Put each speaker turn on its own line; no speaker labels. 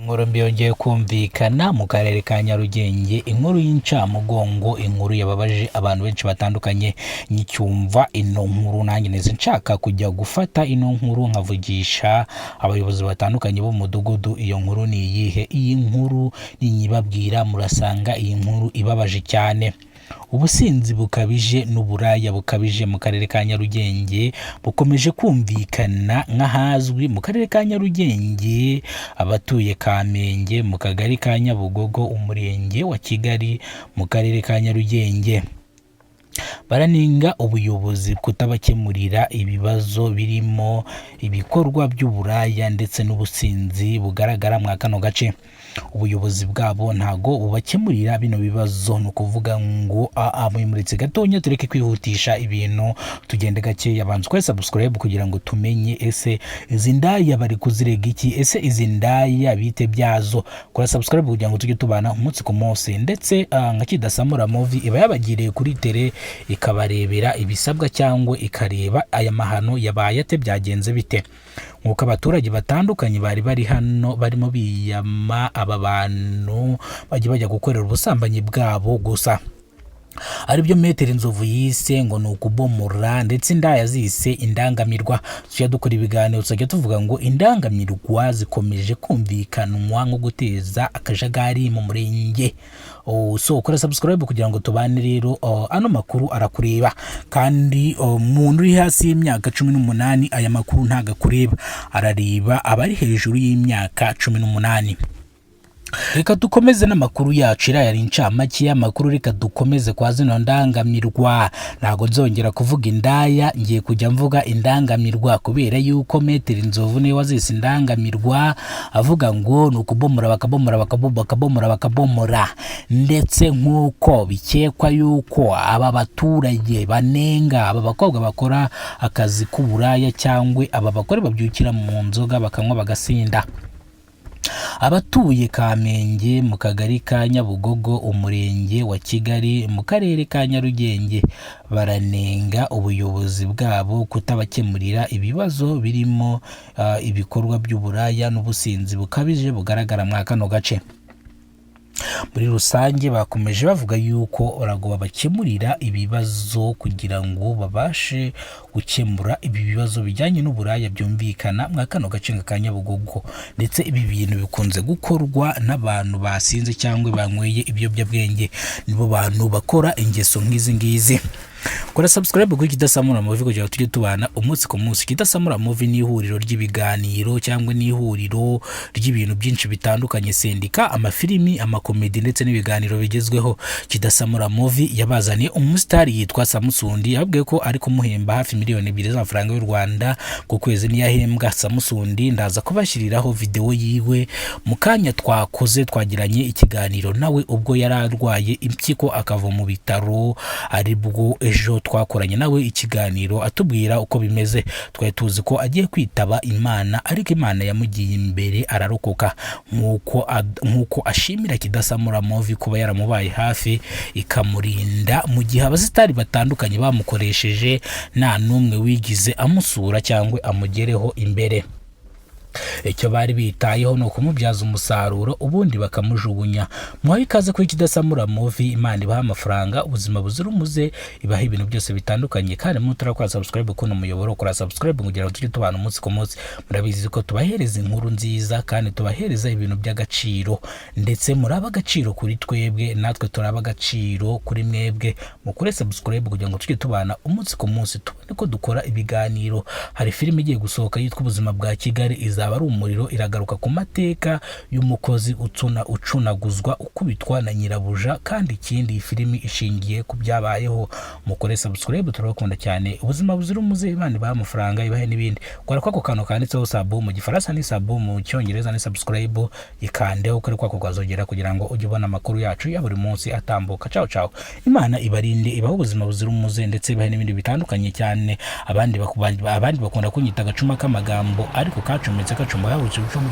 Inkuru mbi yongeye kumvikana mu karere ka Nyarugenge, inkuru y'incamugongo, inkuru yababaje abantu benshi batandukanye. Nyicyumva ino nkuru nanjye neze nshaka kujya gufata ino nkuru nkavugisha abayobozi batandukanye bo mu mudugudu. Iyo nkuru ni iyihe? Iyi nkuru ninyibabwira murasanga iyi nkuru ibabaje cyane. Ubusinzi bukabije n'uburaya bukabije mu karere ka Nyarugenge bukomeje kumvikana nk'ahazwi mu karere ka Nyarugenge. Abatuye Kamenge mu kagari ka Nyabugogo, umurenge wa Kigali, mu karere ka Nyarugenge, baraninga ubuyobozi kutabakemurira ibibazo birimo ibikorwa by'uburaya ndetse n'ubusinzi bugaragara mu kano gace. Ubuyobozi bwabo ntago bubakemurira bino bibazo. No kuvuga ngo murimuretse gatonya tureke kwihutisha ibintu, tugende gake. Abanza kwa subscribe kugira ngo tumenye ese izi ndaya bari kuzirega iki, ese izi ndaya bite byazo. Kora subscribe kugira ngo tujye tubana umunsi ku munsi, ndetse nka Kidasamura Movie iba yabagiriye kuri tele ikabarebera ibisabwa cyangwa ikareba aya mahano yabaye ate, byagenze bite. Nkuko abaturage batandukanye bari hano barimo biyama aba bantu bajya gukorera ubusambanyi bwabo gusa, aribyo Metero Inzovu yise ngo ni ukubomora, ndetse indaya zise indangamirwa. Tujya dukora ibiganiro tujya tuvuga ngo indangamirwa zikomeje kumvikanwa nko guteza akajagari mu murenge. So kora subscribe kugira ngo tubane rero. Ano makuru arakureba, kandi umuntu uri hasi y'imyaka 18 aya makuru ntaga kureba, arareba abari hejuru y'imyaka 18. Reka dukomeze n'amakuru yacu. Yari incamake y'amakuru. Reka dukomeze kwa zino ndangamirwa. Ntago nzongera kuvuga indaya, ngiye kujya mvuga indangamirwa, kubera yuko Metero Inzovu niwe wazise indangamirwa, avuga ngo ni ukubomora bakabomora. Ndetse nk'uko bikekwa yuko aba baturage banenga aba bakobwa bakora akazi k'uburaya, cyangwa aba bakore babyukira mu nzoga bakanywa bagasinda. Abatuye Kamenge mu kagari ka Nyabugogo, umurenge wa Kigali, mu karere ka Nyarugenge, baranenga ubuyobozi bwabo kutabakemurira ibibazo birimo ibikorwa by'uburaya n'ubusinzi bukabije bugaragara mu kano gace. Muri rusange bakomeje bavuga yuko barago babakemurira ibibazo kugira ngo babashe gukemura ibi bibazo bijyanye n'uburaya byumvikana mu kano gace ka Nyabugogo. Ndetse ibi bintu bikunze gukorwa n'abantu basinze cyangwa banyweye ibiyobyabwenge, nibo bantu bakora ingeso nk'izi ngizi. Kora subscribe kuri Kidasamura Movie kugira ngo tujye tubana umunsi ku munsi. Kidasamura Movie ni ihuriro ry'ibiganiro cyangwa ni ihuriro ry'ibintu byinshi bitandukanye: sendika, amafilimi, amakomedi ndetse n'ibiganiro bigezweho. Kidasamura Movie yabazaniye umusitari yitwa Samusundi, yabwiye ko ari kumuhemba hafi miliyoni 2 z'amafaranga y'u Rwanda ku kwezi. Niyahembwa Samusundi ndaza kubashyiriraho video yiwe mu kanya twakoze, twagiranye ikiganiro nawe ubwo yari arwaye impyiko akava mu bitaro, aribwo ejo twakoranye nawe ikiganiro atubwira uko bimeze. Twari tuzi ko agiye kwitaba Imana, ariko Imana yamugiye imbere ararokoka. Nkuko ashimira Kidasamura Movie kuba yaramubaye hafi ikamurinda mu gihe abasitari batandukanye bamukoresheje, nta numwe wigize amusura cyangwa amugereho imbere. Icyo bari bitayeho no kumubyaza umusaruro ubundi bakamujugunya. Muhaye ikaze kuri Kidasamura Movie. Imana ibaha amafaranga, ubuzima buzira umuze, ibaha ibintu byose bitandukanye. Kandi mutarakora subscribe kuno muyoboro, kora subscribe kugira ngo tujye tubana umunsi ku munsi. Murabizi ko tubahereza inkuru nziza kandi tubahereza ibintu by'agaciro, ndetse muraba agaciro kuri twebwe, natwe turaba agaciro kuri mwebwe. Mukore subscribe kugira ngo tujye tubana umunsi ku munsi, tubone ko dukora ibiganiro. Hari filime igiye gusohoka yitwa Ubuzima bwa Kigali, izaba ari umuriro, iragaruka ku mateka y'umukozi ucunaguzwa ukubitwa na nyirabuja, kandi ikindi filimi ishingiye ku byabayeho. Mukore subscribe, turabakunda cyane. Ubuzima buzira umuze, Imana ibaha amafaranga, ibahe n'ibindi. Kora kwako kantu kanditseho sub mu gifaransa ni sub, mu cyongereza ni subscribe, ikandeho kuri kwako kazogera kugira ngo ujye ubona amakuru yacu ya buri munsi atambuka. Ciao. Imana ibarinde, ibaho ubuzima buzira umuze, ndetse ibahe n'ibindi bitandukanye cyane. Abandi bakunda kunyita agacuma k'amagambo, ariko kacumetse kacumba yabuze uco mu